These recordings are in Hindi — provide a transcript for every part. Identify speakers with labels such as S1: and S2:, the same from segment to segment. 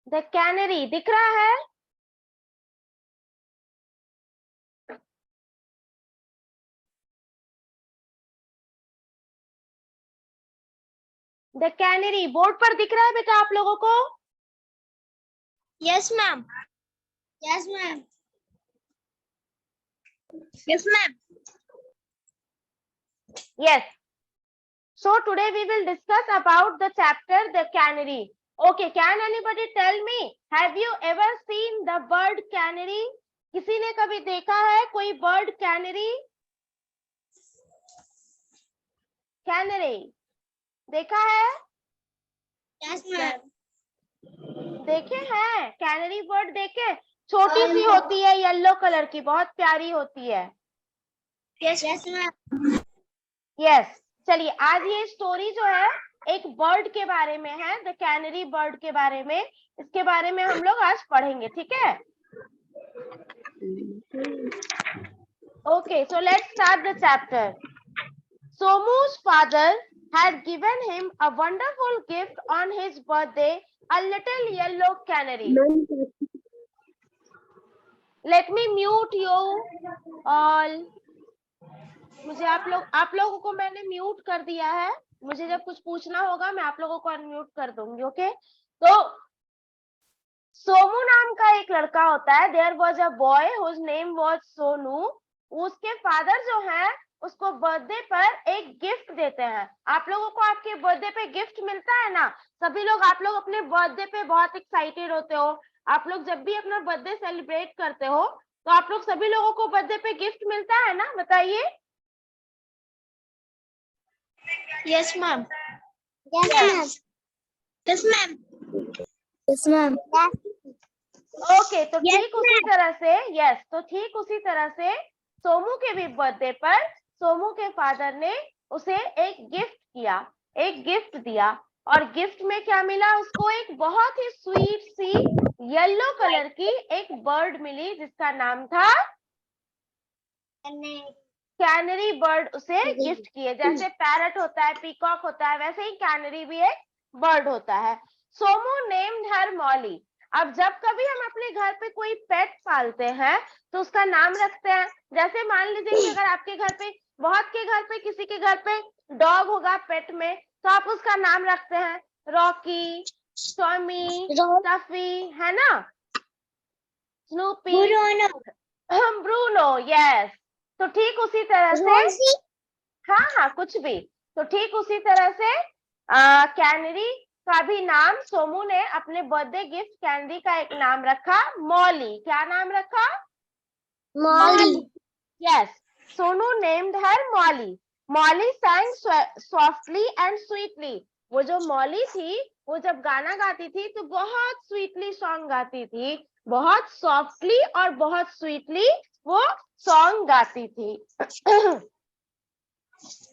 S1: द कैनरी दिख रहा है? द कैनरी बोर्ड पर दिख रहा है बेटा आप लोगों को?
S2: Yes ma'am. Yes ma'am. Yes ma'am.
S1: Yes. So today we will discuss about the chapter The Canary. Okay, can anybody tell me, have you ever seen the bird canary? किसी ने कभी देखा है कोई bird canary? Canary देखा है?
S2: Yes ma'am.
S1: देखे हैं? कैनरी बर्ड देखे? छोटी सी होती है, येलो कलर की, बहुत प्यारी होती है।
S2: Yes yes ma'am.
S1: यस, चलिए आज ये स्टोरी जो है एक बर्ड के बारे में है, द कैनरी बर्ड के बारे में। इसके बारे में हम लोग आज पढ़ेंगे, ठीक है? Okay, so let's start the chapter. Somu's father had given him a wonderful gift on his birthday, a little yellow canary. Let me mute you all. मुझे आप लोगों को मैंने म्यूट कर दिया है। मुझे जब कुछ पूछना होगा मैं आप लोगों को अनम्यूट कर दूंगी। ओके, तो सोमू नाम का एक लड़का होता है। There was a boy whose name was Sonu. उसके फादर जो है उसको बर्थडे पर एक गिफ्ट देते हैं। आप लोगों को आपके बर्थडे पे गिफ्ट मिलता है ना? सभी लोग, आप लोग अपने बर्थडे पे बहुत एक्साइटेड होते हो। आप लोग जब भी अपना बर्थडे सेलिब्रेट करते हो तो आप लोग सभी लोगों को बर्थडे पे गिफ्ट मिलता है ना? बताइए।
S2: Yes ma'am. Yes ma'am. Yes ma'am. Yes ma'am.
S1: Okay, तो ठीक उसी तरह से ठीक उसी तरह से सोमू के भी बर्थडे पर सोमू के फादर ने उसे एक गिफ्ट दिया। और गिफ्ट में क्या मिला उसको? एक बहुत ही स्वीट सी येलो कलर की एक बर्ड मिली जिसका नाम था कैनरी बर्ड। उसे गिफ्ट किए। जैसे पैरट होता है, पीकॉक होता है, वैसे ही कैनरी भी एक बर्ड होता है। सोमू नेम्ड हर मॉली। अब जब कभी हम अपने घर पे कोई पेट पालते हैं तो उसका नाम रखते हैं। जैसे मान लीजिए कि अगर आपके घर पे, बहुत के घर पे, किसी के घर पे डॉग होगा पेट में, तो आप उसका नाम रखते हैं रॉकी, टॉमी, टफी, है ना? Snoopy, Bruno. यस, तो ठीक उसी तरह से, हाँ कुछ भी। तो ठीक उसी तरह से कैनरी का भी नाम सोमू ने अपने बर्थडे गिफ्ट कैनरी का एक नाम रखा, मॉली। क्या नाम रखा?
S2: Molly.
S1: Yes, Sonu named her Molly. Molly sang softly and sweetly. वो जो मॉली थी वो जब गाना गाती थी तो बहुत स्वीटली सॉन्ग गाती थी, बहुत सॉफ्टली और बहुत स्वीटली वो सॉन्ग गाती थी।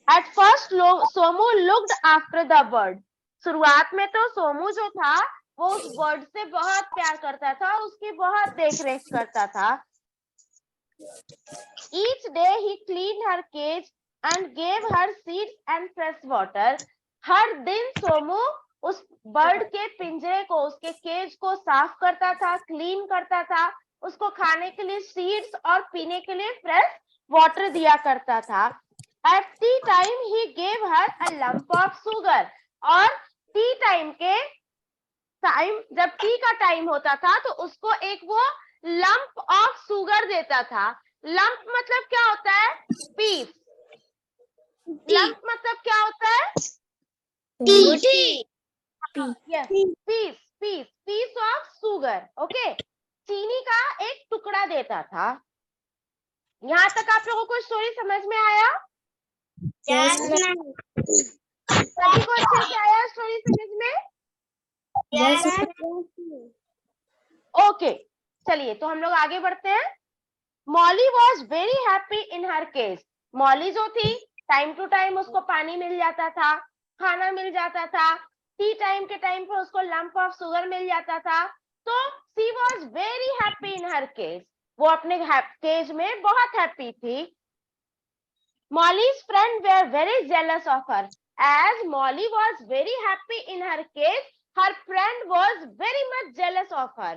S1: At first, Somu looked after the bird. शुरुआत में तो सोमू जो था वो उस बर्ड से बहुत प्यार करता था, उसकी बहुत देख रेख करता था। Each day he cleaned her cage and gave her seeds and fresh water. हर दिन सोमू उस बर्ड के पिंजरे को, उसके केज को साफ करता था, क्लीन करता था, उसको खाने के लिए सीड्स और पीने के लिए फ्रेश वाटर दिया करता था। At tea time he gave her a lump of sugar. और टी टाइम के टाइम, जब टी का टाइम होता था तो उसको एक वो लंप ऑफ शुगर देता था। लंप मतलब क्या होता है? पीस। लंप मतलब क्या होता है? Piece of sugar. ओके, चीनी का एक टुकड़ा देता था। यहाँ तक आप लोगों को स्टोरी समझ में आया? सभी को अच्छे से आया स्टोरी समझ में? ओके, चलिए तो हम लोग आगे बढ़ते हैं। Molly was very happy in her case. Molly जो थी टाइम टू टाइम उसको पानी मिल जाता था, खाना मिल जाता था, टी टाइम के टाइम पर उसको लंप ऑफ शुगर मिल जाता था। तो she was very happy in her case. वो अपने केज में बहुत हैप्पी थी। Molly's friends were very jealous of her. As Molly was very happy in her cage, her friend was very much jealous of her.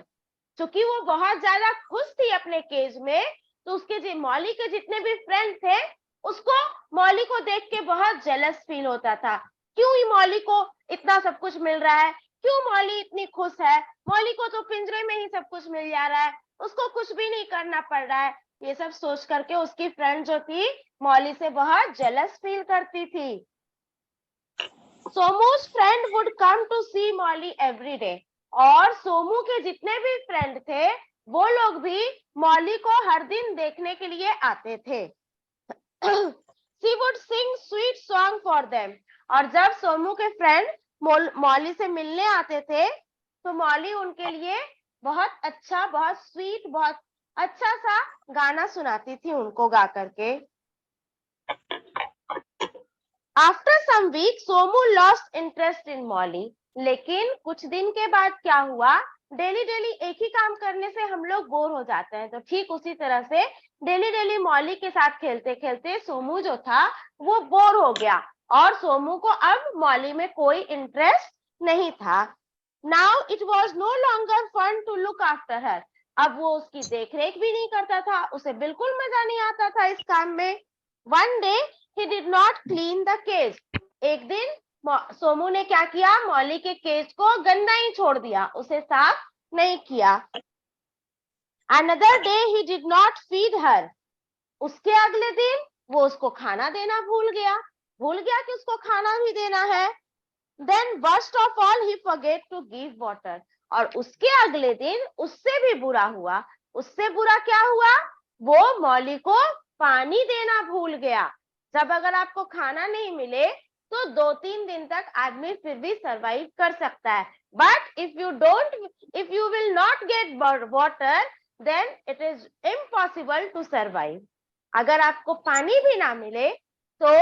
S1: क्योंकि वो बहुत ज्यादा खुश थी अपने केज में, तो उसके मॉली के जितने भी फ्रेंड थे उसको मॉली को देख के बहुत जेलस फील होता था। क्यों मॉली को इतना सब कुछ मिल रहा है, क्यों मॉली इतनी खुश है, मॉली को तो पिंजरे में ही सब कुछ मिल जा रहा है, उसको कुछ भी नहीं करना पड़ रहा है। ये सब सोच करके उसकी फ्रेंड जो थी मॉली से बहुत जेलस फील करती थी। Somu's friend would come to see Molly every day, और सोमू के जितने भी फ्रेंड थे वो लोग भी मॉली को हर दिन देखने के लिए आते थे। She would sing sweet song for them, और जब सोमू के फ्रेंड मॉली से मिलने आते थे तो मॉली उनके लिए बहुत अच्छा, बहुत स्वीट, बहुत अच्छा सा गाना सुनाती थी उनको गा करके। After some weeks, Somu lost interest in Molly, लेकिन कुछ दिन के बाद क्या हुआ, डेली डेली एक ही काम करने से हम लोग बोर हो जाते हैं, तो ठीक उसी तरह से डेली डेली मॉली के साथ खेलते खेलते सोमू जो था वो बोर हो गया और सोमू को अब मॉली में कोई इंटरेस्ट नहीं था। Now it was no longer fun to look after her, अब वो उसकी देखरेख भी नहीं करता था, उसे बिल्कुल मजा नहीं आता था इस काम में। One day he did not clean the cage, एक दिन सोमू ने क्या किया, मॉली के केज को गंदा ही छोड़ दिया, उसे साफ नहीं किया। Another day he did not feed her, उसके अगले दिन वो उसको खाना देना भूल गया कि उसको खाना भी देना है। Then worst of all he forget to give water, और उसके अगले दिन उससे भी बुरा हुआ, उससे बुरा क्या हुआ, वो मॉली को पानी देना भूल गया। जब अगर आपको खाना नहीं मिले तो 2-3 दिन तक आदमी फिर भी सरवाइव कर सकता है, but if you will not get water then it is impossible to survive, अगर आपको पानी भी ना मिले तो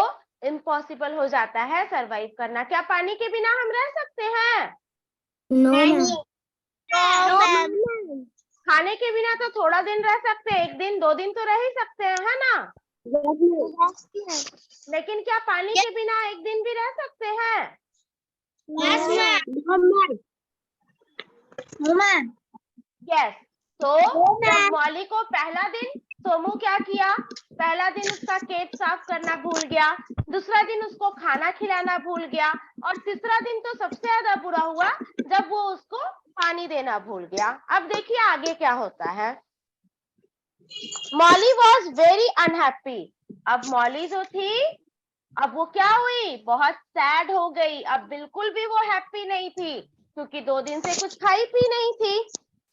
S1: इम्पॉसिबल हो जाता है सरवाइव करना। क्या पानी के बिना हम रह सकते हैं?
S2: No.
S1: खाने के बिना तो थोड़ा दिन रह सकते हैं, 1 दिन 2 दिन तो रह ही सकते हैं, है ना? लेकिन क्या पानी के बिना 1 दिन भी रह सकते हैं? यस। तो मॉली को पहला दिन सोमू क्या किया, पहला दिन उसका केज साफ करना भूल गया, दूसरा दिन उसको खाना खिलाना भूल गया, और तीसरा दिन तो सबसे ज्यादा बुरा हुआ जब वो उसको पानी देना भूल गया। अब देखिए आगे क्या होता है। मॉली वॉज वेरी अनहैप्पी, अब मॉली जो थी अब वो क्या हुई, बहुत सैड हो गई, अब बिल्कुल भी वो हैप्पी नहीं थी क्योंकि 2 दिन से कुछ खाई पी नहीं थी।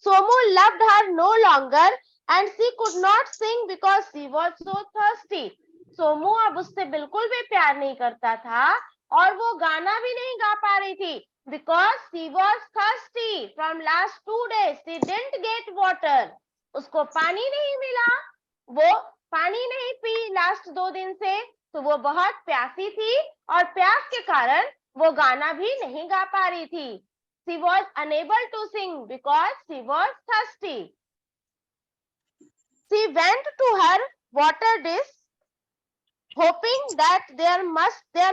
S1: Somu loved her no longer and she could not sing because she was so thirsty, Somu अब उससे बिल्कुल भी प्यार नहीं करता था और वो गाना भी नहीं गा पा रही थी because she was thirsty from last 2 days, she didn't get water, उसको पानी नहीं मिला, वो पानी नहीं पी लास्ट 2 दिन से, तो वो बहुत प्यासी थी और प्यास के कारण वो गाना भी नहीं गा पा रही थी। She was unable to sing because she was thirsty. She went to her water dish hoping that there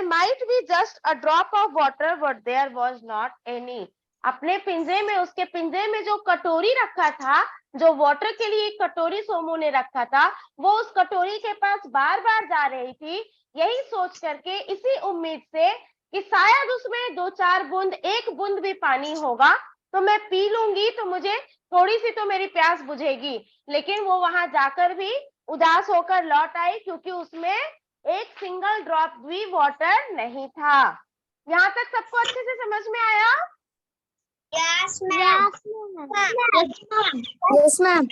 S1: might be just a drop of water, but there was not any. अपने पिंजरे में, उसके पिंजरे में जो कटोरी रखा था, जो वाटर के लिए एक कटोरी सोमू ने रखा था, वो उस कटोरी के पास बार बार जा रही थी, यही सोच करके, इसी उम्मीद से कि शायद उसमें 2-4 बूंद, 1 बूंद भी पानी होगा तो मैं पी लूंगी, तो मुझे थोड़ी सी तो मेरी प्यास बुझेगी। लेकिन वो वहां जाकर भी उदास होकर लौट आई क्योंकि उसमें एक सिंगल ड्रॉप भी वाटर नहीं था। यहाँ तक सबको अच्छे से समझ में आया?
S2: Yes, ma'am. Yes, ma'am.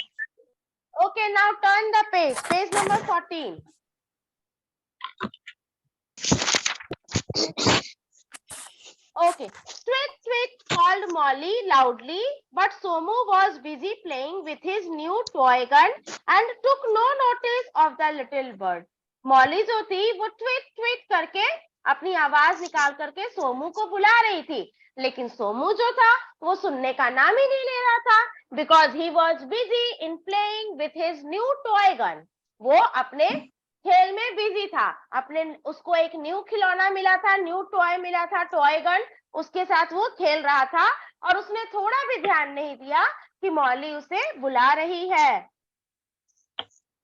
S1: Okay, now turn the page number 14. Okay, Twit called Molly loudly, but Somu was busy playing with his new toy gun and took no notice of the little bird. Molly जो थी वो ट्वीट करके अपनी आवाज निकाल करके सोमू को बुला रही थी, लेकिन सोमू जो था वो सुनने का नाम ही नहीं ले रहा था, because he was busy in playing with his new toy gun. वो अपने खेल में बिजी था, उसको एक न्यू खिलौना मिला था, न्यू टॉय मिला था, टॉय गन, उसके साथ वो खेल रहा था और उसने थोड़ा भी ध्यान नहीं दिया कि मॉली उसे बुला रही है.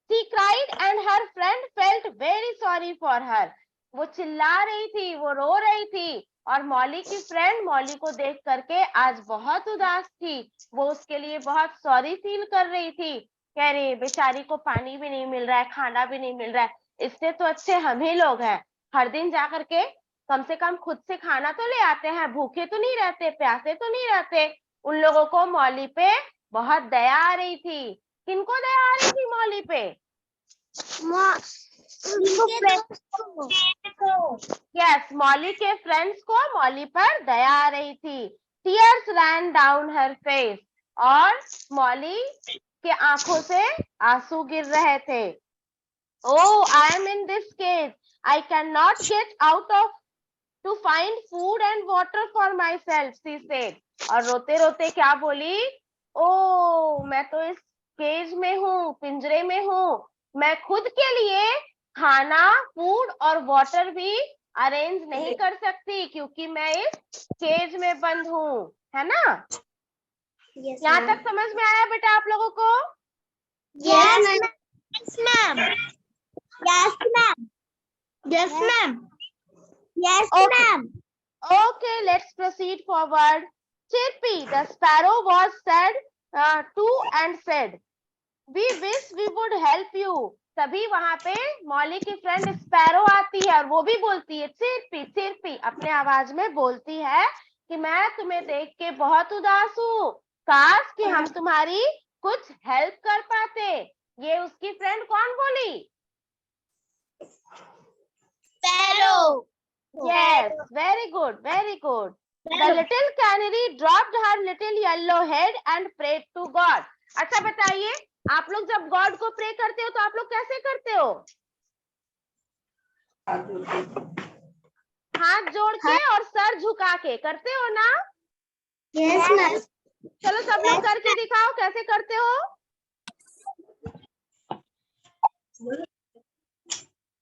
S1: She cried and her friend felt very sorry for her. वो चिल्ला रही थी, वो रो रही थी और मॉली की फ्रेंड मॉली को देख करके आज बहुत उदास थी. वो उसके लिए बहुत सॉरी फील कर रही थी. कह रही बेचारी को पानी भी नहीं मिल रहा है, खाना भी नहीं मिल रहा है, इससे तो अच्छे हम ही लोग हैं. हर दिन जा करके कम से कम खुद से खाना तो ले आते हैं, भूखे तो नहीं रहते, प्यासे तो नहीं रहते. उन लोगों को मॉली पे बहुत दया आ रही थी. किनको दया आ रही थी मॉली पे? यस, मॉली के फ्रेंड्स को मॉली पर दया आ रही थी. टीयर्स रैन डाउन हर फेस. और मॉली के आंखों से आंसू गिर रहे थे. Oh, I am in this cage. I cannot get out of to find food and water for myself, she said. और रोते रोते क्या बोली? ओ, मैं तो इस केज में हूँ, पिंजरे में हूँ. मैं खुद के लिए खाना, फूड और वाटर भी अरेंज नहीं कर सकती क्योंकि मैं इस केज में बंद हूँ. है ना? यहाँ तक समझ में आया बेटा आप लोगों को?
S2: Yes, ma'am. Yes, ma'am. Yes, ma'am. Yes, ma'am.
S1: Okay, let's proceed forward. Chirpy, the sparrow was sad too and said, "We wish we would help you." तभी वहां पे मॉली की फ्रेंड स्पैरो आती है और वो भी बोलती है चिरपी चिरपी, अपने आवाज में बोलती है कि मैं तुम्हें देख के बहुत उदास हूँ, काश कि हम तुम्हारी कुछ हेल्प कर पाते. ये उसकी फ्रेंड कौन बोली?
S2: Sparrow.
S1: Yes, very good, very good. The little canary dropped her little yellow head and prayed to God. अच्छा बताइए, आप लोग जब गॉड को प्रे करते हो तो आप लोग कैसे करते हो? हाथ जोड़ के और सर झुका के करते हो ना?
S2: Yes, ma'am.
S1: चलो सब लोग करके दिखाओ कैसे करते हो.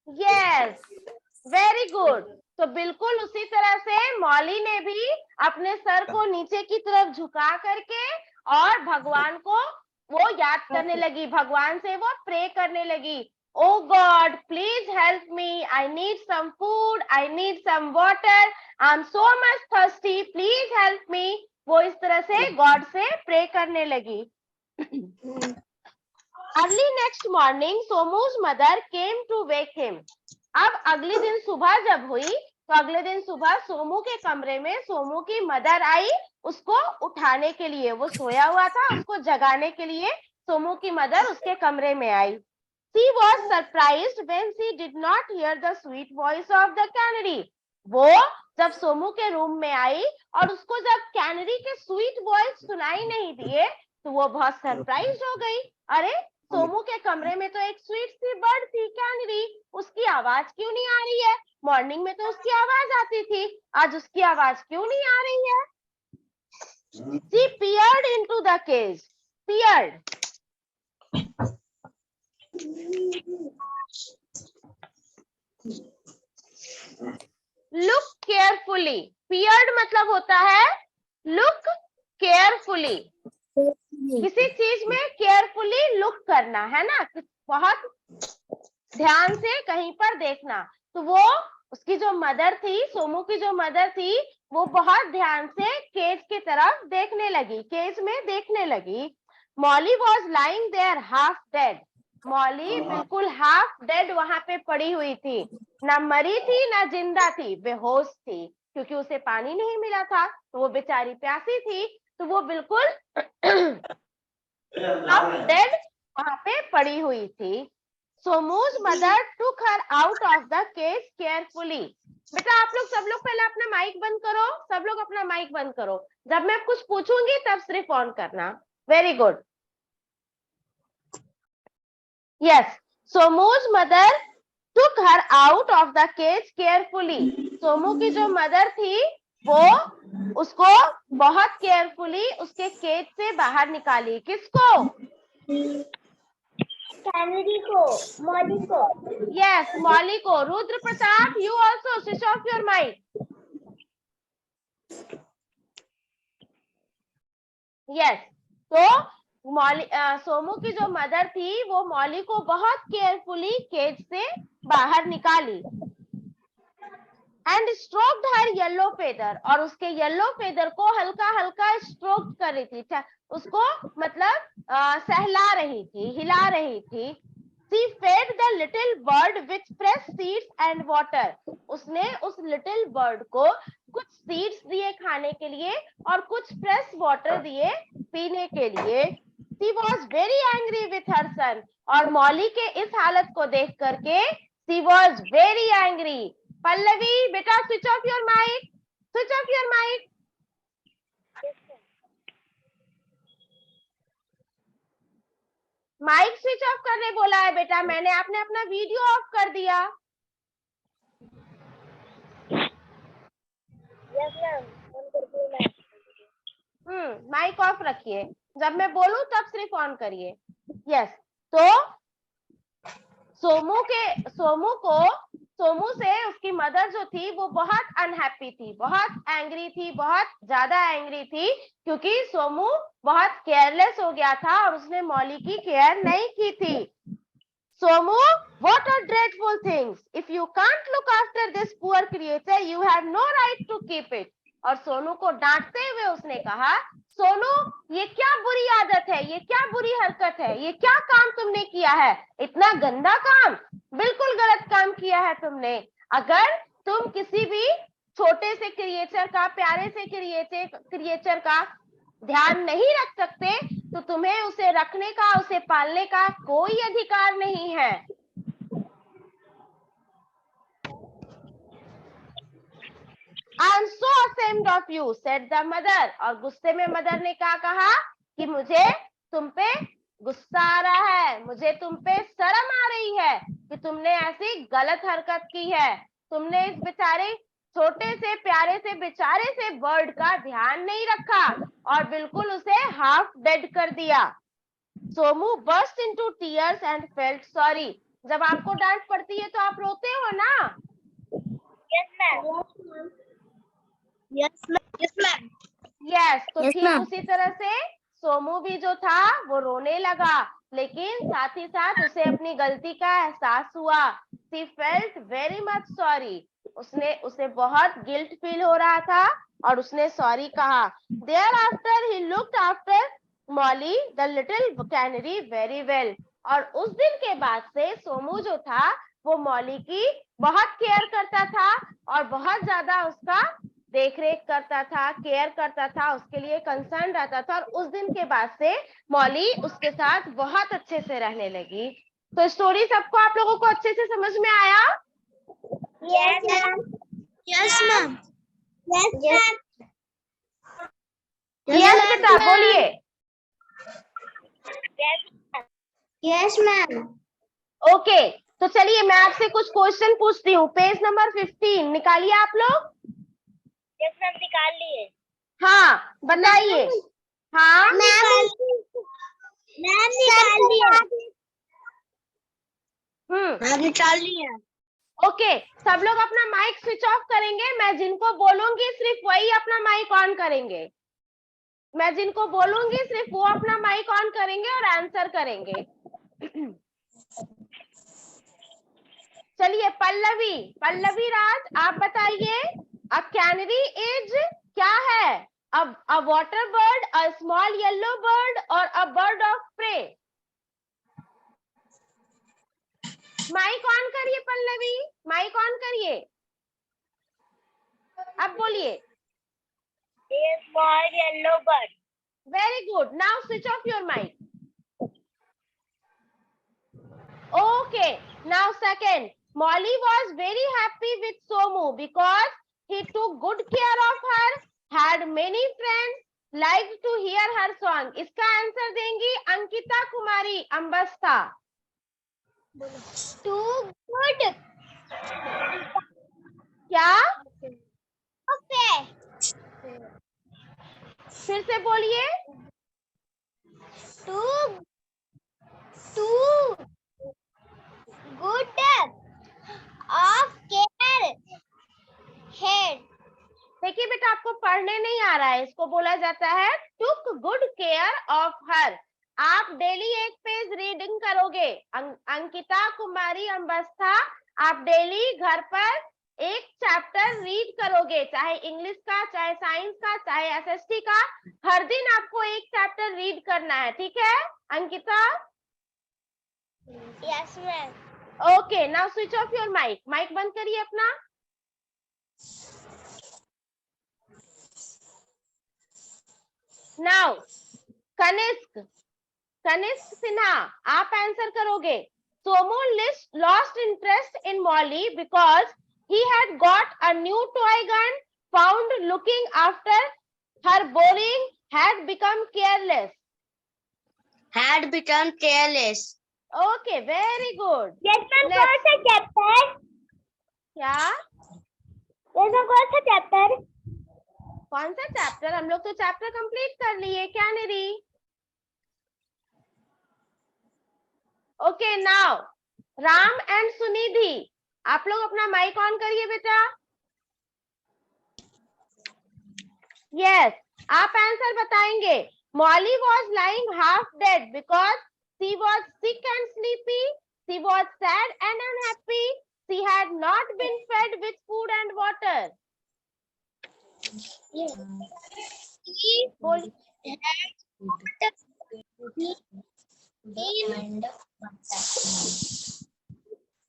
S1: Yes, very good. तो बिल्कुल उसी तरह से मॉली ने भी अपने सर को नीचे की तरफ झुका करके और भगवान को वो याद करने लगी, भगवान से वो प्रे करने लगी. Oh God, please help me. I need some food. I need some water. I'm so much thirsty. Please help me. वो इस तरह से गॉड से प्रे करने लगी. Early next morning, Somu's mother came to wake him. अब अगले दिन सुबह जब हुई तो अगले दिन सुबह सोमू के कमरे में सोमू की मदर आई उसको उठाने के लिए. वो सोया हुआ था, उसको जगाने के लिए सोमू की मदर उसके कमरे में आई. She was surprised when she did not hear the sweet voice of the canary. वो जब सोमू के रूम में आई और उसको जब कैनरी के स्वीट वॉइस सुनाई नहीं दिए तो वो बहुत सरप्राइज हो गई. अरे सोमू के कमरे में तो एक स्वीट सी बर्ड थी कैनरी, उसकी आवाज क्यों नहीं आ रही है? मॉर्निंग में तो उसकी आवाज आती थी, आज उसकी आवाज क्यों नहीं आ रही है? She peered into the cage. Peered. Look carefully. Peered मतलब होता है look carefully. किसी चीज में केयरफुली लुक करना, है ना? बहुत ध्यान से कहीं पर देखना. तो वो उसकी जो मदर थी, सोमू की जो मदर थी, वो बहुत ध्यान से केज की तरफ देखने लगी, केज में देखने लगी. Molly was lying there half dead. Molly बिल्कुल हाफ डेड वहां पे पड़ी हुई थी, ना मरी थी ना जिंदा थी, बेहोश थी क्योंकि उसे पानी नहीं मिला था. तो वो बेचारी प्यासी थी, तो वो बिल्कुल हाफ डेड वहां पे पड़ी हुई थी. Somu's mother took her out of the cage carefully. बेटा आप लोग सब लोग पहले अपना माइक बंद करो, सब लोग अपना माइक बंद करो. जब मैं कुछ पूछूंगी तब सिर्फ ऑन करना. Very good. Yes, Somu's mother took her out of the cage carefully. Somu की जो मदर थी वो उसको बहुत केयरफुली उसके केज से बाहर निकाली. किसको?
S2: कैनरी को, मॉली को.
S1: यस, मॉली को. Rudra Pratap, you also switch off your mic. Yes, तो मॉली सोमू की जो मदर थी वो मॉली को बहुत केयरफुली केज से बाहर निकाली and stroked her yellow feather, और उसके येलो फेदर को हल्का हल्का स्ट्रोक कर रही थी, उसको मतलब सहला रही थी, हिला रही थी। She fed the little bird with fresh seeds and water. उसने उस लिटिल बर्ड को कुछ सीड्स दिए खाने के लिए और कुछ फ्रेश वाटर दिए पीने के लिए। She was very angry with her son. और मॉली के इस हालत को देख करके she was very angry. Pallavi बेटा switch off your mic, switch off your mic. Mic switch off करने बोला है बेटा मैंने, आपने अपना वीडियो ऑफ कर दिया। माइक ऑफ रखिए, जब मैं बोलूं तब सिर्फ ऑन करिए। यस, तो सोमू से उसकी मदर जो थी वो बहुत अनहैप्पी थी, बहुत एंग्री थी, बहुत ज्यादा एंग्री थी, क्योंकि सोमू बहुत केयरलेस हो गया था और उसने मॉली की केयर नहीं की थी। Somu, what a dreadful things! If you can't look after this poor creature, you have no right to keep it. और सोनू को डांटते हुए उसने कहा, सोनू ये क्या बुरी आदत है, ये क्या बुरी हरकत है, ये क्या काम तुमने किया है, इतना गंदा काम, बिल्कुल गलत काम किया है तुमने। अगर तुम किसी भी छोटे से क्रिएचर का, प्यारे से क्रिएचर का ध्यान नहीं रख सकते तो तुम्हें उसे रखने का, उसे पालने का कोई अधिकार नहीं है। I am so ashamed of you, said the mother. और गुस्से में मदर ने क्या कहा कि मुझे तुम पे गुस्सा आ रहा है, मुझे तुम पे शर्म आ रही है कि तुमने ऐसी गलत हरकत की है, तुमने इस बेचारे छोटे से प्यारे से बेचारे से बर्ड का ध्यान नहीं रखा और बिल्कुल उसे हाफ डेड कर दिया। Somu burst into tears and felt sorry. जब आपको डांट पड़ती है तो आप रोते हो ना?
S2: Yes ma'am, yes ma'am, yes ma'am,
S1: yes, तो
S2: Yes,
S1: ठीक
S2: ma'am.
S1: उसी तरह से सोमू भी जो था वो रोने लगा, लेकिन साथ ही साथ उसे अपनी गलती का एहसास हुआ। She felt very much sorry. उसे बहुत गिल्ट फील हो रहा था और उसने सॉरी कहा। Thereafter he looked after Molly the little canary very well. और उस दिन के बाद से सोमू जो था वो मॉली की बहुत केयर करता था और बहुत ज्यादा उसका देख रेख करता था, केयर करता था, उसके लिए कंसर्न रहता था। और उस दिन के बाद से मॉली उसके साथ बहुत अच्छे से रहने लगी। तो स्टोरी सबको, आप लोगों को अच्छे से समझ में आया?
S2: Yes ma'am, yes ma'am, yes ma'am,
S1: yes बेटा बोलिए।
S2: Yes ma'am.
S1: ओके, तो चलिए मैं आपसे कुछ क्वेश्चन पूछती हूँ। पेज नंबर 15 निकालिए आप लोग।
S2: यस मैम, निकाल लिए।
S1: हाँ बताइए। हाँ
S2: मैम निकाल दिया। निकाल लिया।
S1: ओके, सब लोग अपना माइक स्विच ऑफ करेंगे, मैं जिनको बोलूंगी सिर्फ वही अपना माइक ऑन करेंगे। मैं जिनको बोलूंगी सिर्फ वो अपना माइक ऑन करेंगे और आंसर करेंगे। चलिए पल्लवी राज आप बताइए, अ कैनरी इज क्या है? A water bird, a small yellow bird और a bird of prey. Mike on करिए पल्लवी, माइक ऑन करिए, अब बोलिए।
S2: A small yellow bird.
S1: Very good. Now switch off your mic. Okay. Now second, Molly was very happy with Somu because he took good care of her, had many friends, liked to hear her song. इसका आंसर देंगी अंकिता कुमारी अंबस्ता।
S2: Too good.
S1: क्या?
S2: Okay.
S1: फिर से बोलिए।
S2: Too good of care. Head.
S1: देखिए बेटा, आपको पढ़ने नहीं आ रहा है, इसको बोला जाता है took good care of her. आप डेली एक पेज रीडिंग करोगे। अंकिता कुमारी अंबस्था, आप डेली घर पर एक चैप्टर रीड करोगे, चाहे इंग्लिश का, चाहे साइंस का, चाहे एसएसटी का। हर दिन आपको एक चैप्टर रीड करना है, ठीक है Ankita?
S2: Yes, ma'am.
S1: Okay, now switch off your mic. Mic बंद करिए अपना। नाउ कनिष्क सिन्हा, आप आंसर करोगे। Somu lost interest in Molly because he had got a new toy gun, found looking after her boring, had become careless.
S2: Had become careless.
S1: Okay, very good.
S2: Yes, ma'am.
S1: Next.
S2: कौन सा chapter?
S1: क्या?
S2: Yes, ma'am. कौन सा chapter?
S1: कौन सा चैप्टर? हम लोग तो चैप्टर कंप्लीट कर लिए, क्या निरी? Okay, now Ram and Sunidhi, आप लोग अपना माइक ऑन करिए बेटा। यस, आप आंसर बताएंगे। Molly was lying half dead because she was sick and sleepy, she was sad and unhappy, she had not been fed with food and water.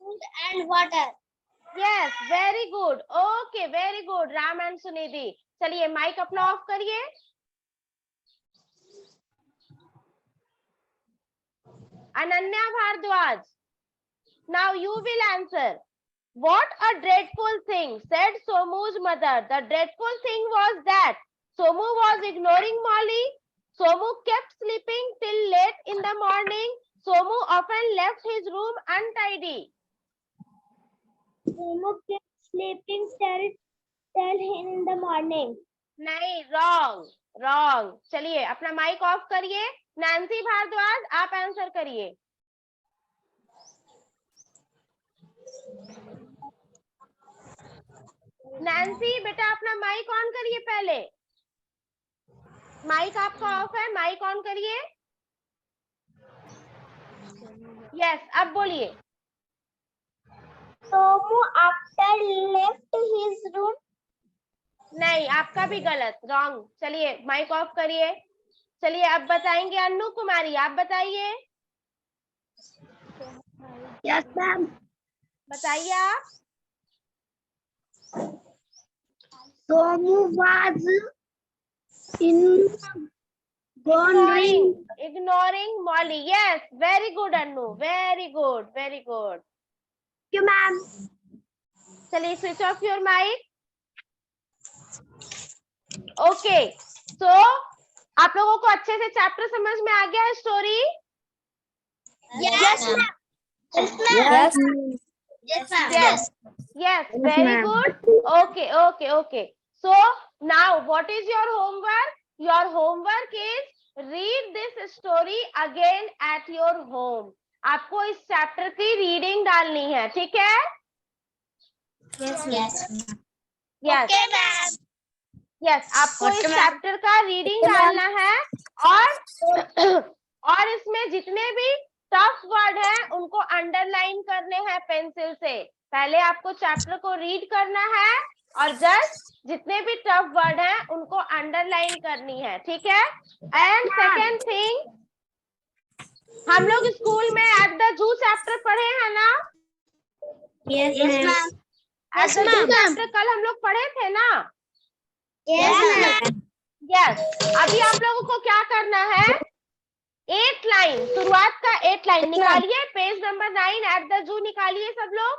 S2: Food and water.
S1: Yes, very good. Okay, very good Ram and Sunidhi. चलिए माइक अपना ऑफ करिए। Ananya Bharadwaj, now you will answer. What a dreadful thing, said Somu's mother. The dreadful thing was that Somu was ignoring Molly. Somu kept sleeping till late in the morning. Somu often left his room untidy.
S2: Somu kept sleeping till in the morning.
S1: नहीं, रॉन्ग। चलिए अपना माइक ऑफ करिए। नैन्सी भारद्वाज, आप आंसर करिए। नैन्सी बेटा, अपना माइक ऑन करिए पहले। माइक आपका ऑफ है, माइक ऑन करिए। यस, अब बोलिए।
S2: Somu after left his room.
S1: नहीं, आपका भी गलत, रॉन्ग। चलिए माइक ऑफ करिए। चलिए अब बताएंगे अन्नू कुमारी, आप बताइए।
S2: Yes, ma'am.
S1: बताइए आप।
S2: Somu was
S1: ignoring Molly. Yes, very good Annu, very good.
S2: you, ma'am.
S1: चलिए switch off your mike. Okay, so आप लोगों को अच्छे से चैप्टर समझ में आ गया है story?
S2: Yes, ma'am.
S1: Yes, very good. Okay. So now what is your homework? Your homework is read this story again at your home. आपको इस चैप्टर की रीडिंग डालनी है, ठीक है? Yes, आपको इस चैप्टर का रीडिंग डालना है और इसमें जितने भी टफ वर्ड हैं उनको अंडरलाइन करने हैं पेंसिल से। पहले आपको चैप्टर को रीड करना है और जस्ट जितने भी टफ वर्ड हैं उनको अंडरलाइन करनी है, ठीक है? एंड सेकेंड थिंग, हम लोग स्कूल में एट द जू चैप्टर पढ़े हैं ना?
S2: Yes, ma'am.
S1: एट द जू चैप्टर कल हम लोग पढ़े थे ना? यस, अभी आप लोगों को क्या करना है? 8 लाइन, शुरुआत का 8 लाइन निकालिए। पेज नंबर 9 एट द जू निकालिए सब लोग।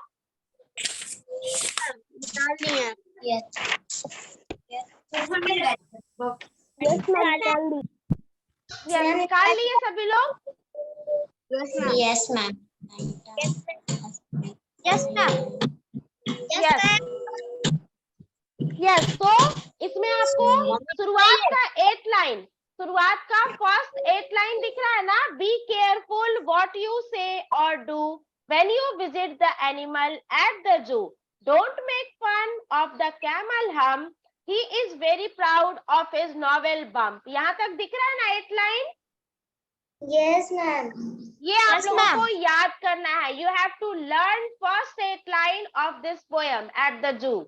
S1: निकाल लिए सभी लोग?
S2: Yes, ma'am.
S1: यस, तो इसमें आपको शुरुआत का 8 लाइन, शुरुआत का फर्स्ट 8 लाइन दिख रहा है ना? Be careful what you say और do when you visit the animal at the zoo, don't make fun of the camel hump, he is very proud of his novel bump. यहाँ तक दिख रहा है ना 8 लाइन?
S2: Yes, ma'am.
S1: ये आप लोगों को याद करना है. You have to learn first 8 line of this poem at the zoo.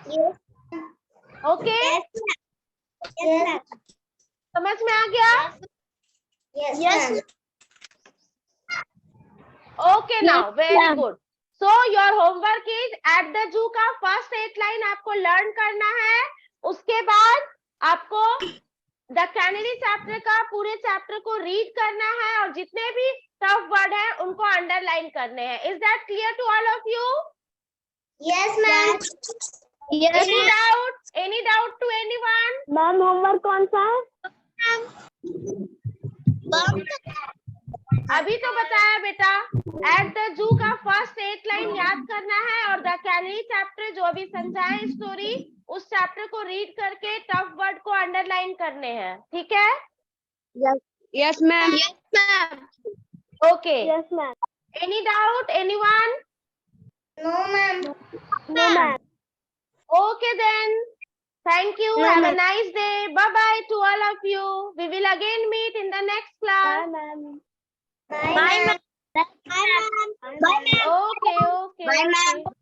S2: Yes.
S1: Okay?
S2: Yes, ma'am.
S1: समझ में आ गया?
S2: Yes, ma'am.
S1: Okay, now very good. So your homework is at the zoo का first 8 line आपको learn करना है. उसके बाद आपको द कैनरी चैप्टर का पूरे चैप्टर को रीड करना है और जितने भी टफ वर्ड है उनको अंडरलाइन करने हैं. Is that clear to all of you?
S2: Yes, ma'am.
S1: Any doubt to anyone?
S2: Ma'am homework कौन सा है?
S1: अभी तो बताया बेटा. एट द जू का फर्स्ट 8 लाइन याद करना है और द कैनरी चैप्टर जो अभी समझाए स्टोरी उस चैप्टर को रीड करके टफ वर्ड को अंडरलाइन करने हैं. ठीक है?
S2: Yes, ma'am. Yes, ma'am.
S1: Okay.
S2: Yes, ma'am.
S1: Any doubt anyone?
S2: No, ma'am. No, ma'am.
S1: Okay then. Thank you.
S2: No,
S1: Have a
S2: ma'am.
S1: nice day. Bye bye to all of you. We will again meet in the next class.
S2: Bye, ma'am. Bye, ma'am. Bye, ma'am. Bye, ma'am.
S1: Okay, okay.
S2: Bye, ma'am.
S1: Okay.